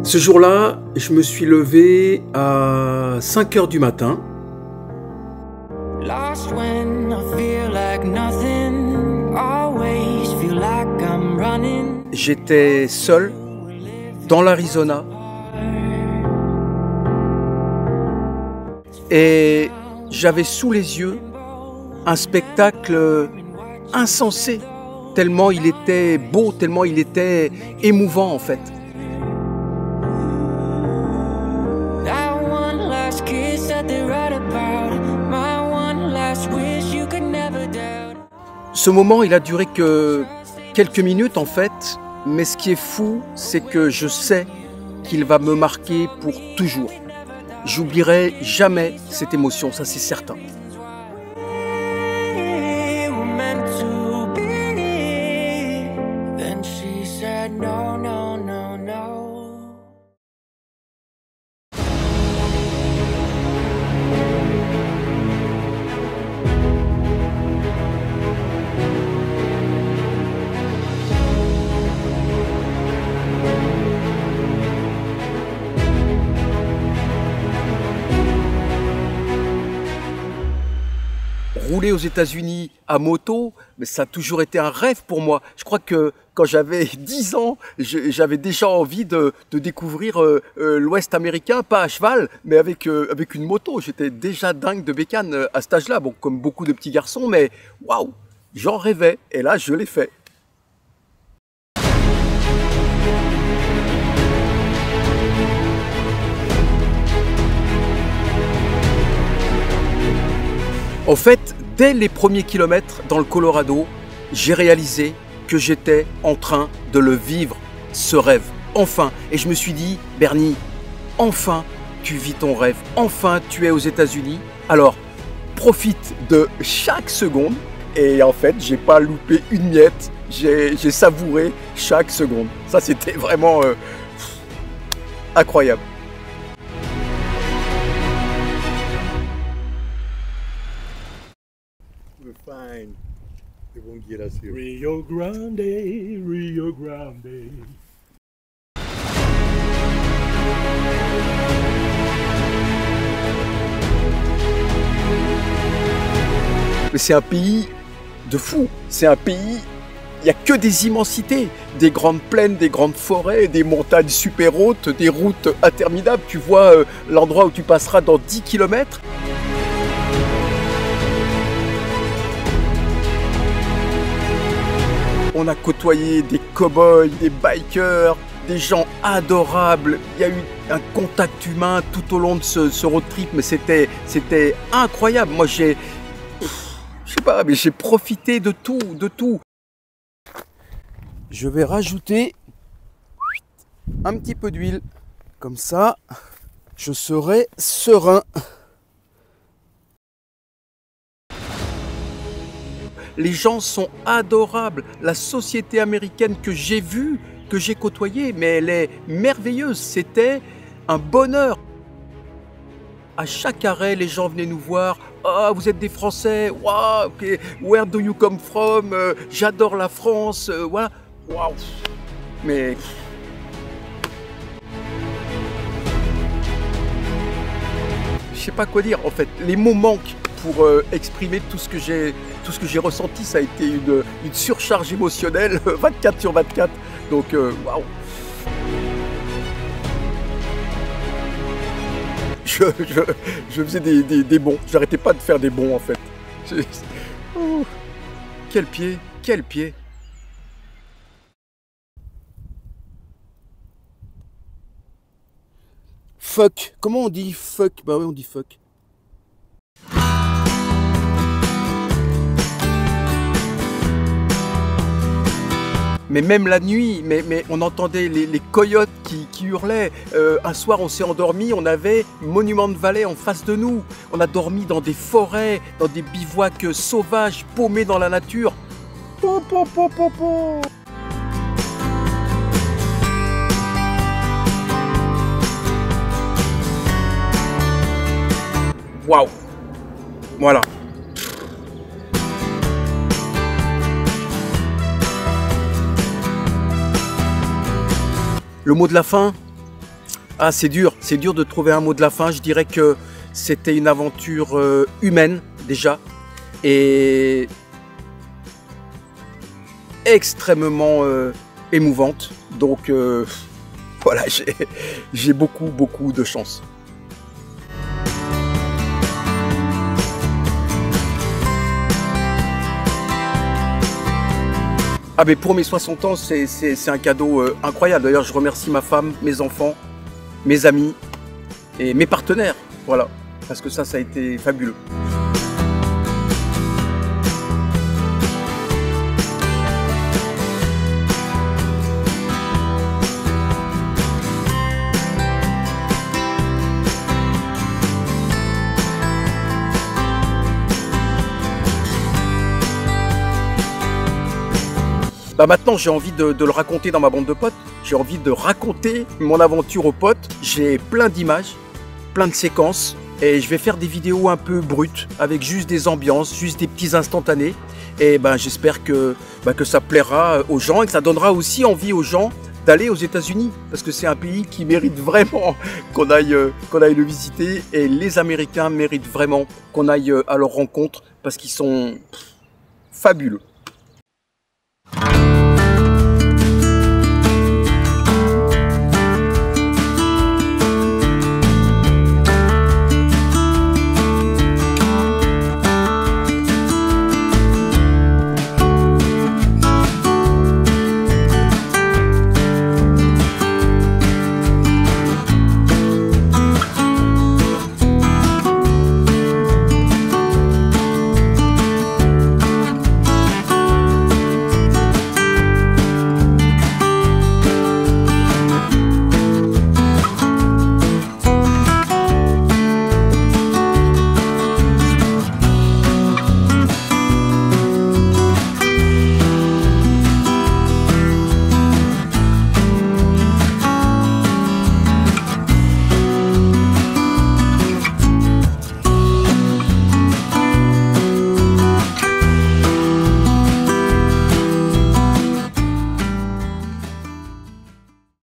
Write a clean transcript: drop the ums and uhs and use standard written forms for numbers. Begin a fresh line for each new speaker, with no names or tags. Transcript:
Ce jour-là, je me suis levé à 5 heures du matin. J'étais seul dans l'Arizona et j'avais sous les yeux un spectacle insensé, tellement il était beau, tellement il était émouvant en fait. Ce moment, il a duré que quelques minutes en fait, mais ce qui est fou, c'est que je sais qu'il va me marquer pour toujours. J'oublierai jamais cette émotion, ça c'est certain. Rouler aux États-Unis à moto, mais ça a toujours été un rêve pour moi. Je crois que quand j'avais 10 ans, j'avais déjà envie de découvrir l'Ouest américain, pas à cheval, mais avec une moto. J'étais déjà dingue de bécane à cet âge-là, bon, comme beaucoup de petits garçons, mais waouh, j'en rêvais, et là je l'ai fait. En fait, dès les premiers kilomètres dans le Colorado, j'ai réalisé que j'étais en train de le vivre, ce rêve, enfin. Et je me suis dit, Bernie, enfin tu vis ton rêve, enfin tu es aux États-Unis. Alors, profite de chaque seconde. Et en fait, j'ai pas loupé une miette, j'ai savouré chaque seconde. Ça, c'était vraiment incroyable.
Fine. They won't get us here.
Rio Grande, Rio Grande.
Mais c'est un pays de fou. C'est un pays, il n'y a que des immensités. Des grandes plaines, des grandes forêts, des montagnes super hautes, des routes interminables. Tu vois l'endroit où tu passeras dans 10 km. On a côtoyé des cow-boys, des bikers, des gens adorables. Il y a eu un contact humain tout au long de ce road trip, mais c'était incroyable. Moi, je sais pas, mais j'ai profité de tout, de tout. Je vais rajouter un petit peu d'huile, comme ça, je serai serein. Les gens sont adorables. La société américaine que j'ai vue, que j'ai côtoyée, mais elle est merveilleuse. C'était un bonheur. À chaque arrêt, les gens venaient nous voir. Ah, vous êtes des Français. Wow, okay. Where do you come from? J'adore la France. Voilà. Waouh. Mais je sais pas quoi dire. En fait, les mots manquent pour exprimer tout ce que j'ai ressenti. Ça a été une surcharge émotionnelle 24 sur 24. Donc waouh. Je faisais des bonds. J'arrêtais pas de faire des bonds en fait. Oh, quel pied, quel pied. Fuck. Comment on dit fuck? Bah oui, on dit fuck. Mais même la nuit, mais on entendait les coyotes qui hurlaient. Un soir, on s'est endormi, on avait Monument Valley en face de nous. On a dormi dans des forêts, dans des bivouacs sauvages, paumés dans la nature. Po, po, po, po, po. Waouh! Voilà. Le mot de la fin, Ah, c'est dur de trouver un mot de la fin. Je dirais que c'était une aventure humaine déjà et extrêmement émouvante. Donc voilà, j'ai beaucoup de chance. Ah mais pour mes 60 ans, c'est un cadeau incroyable. D'ailleurs, je remercie ma femme, mes enfants, mes amis et mes partenaires. Voilà, parce que ça a été fabuleux. Bah maintenant j'ai envie de le raconter dans ma bande de potes, j'ai envie de raconter mon aventure aux potes, j'ai plein d'images, plein de séquences et je vais faire des vidéos un peu brutes avec juste des ambiances, juste des petits instantanés et ben j'espère que ça plaira aux gens et que ça donnera aussi envie aux gens d'aller aux États-Unis parce que c'est un pays qui mérite vraiment qu'on aille le visiter et les Américains méritent vraiment qu'on aille à leur rencontre parce qu'ils sont fabuleux.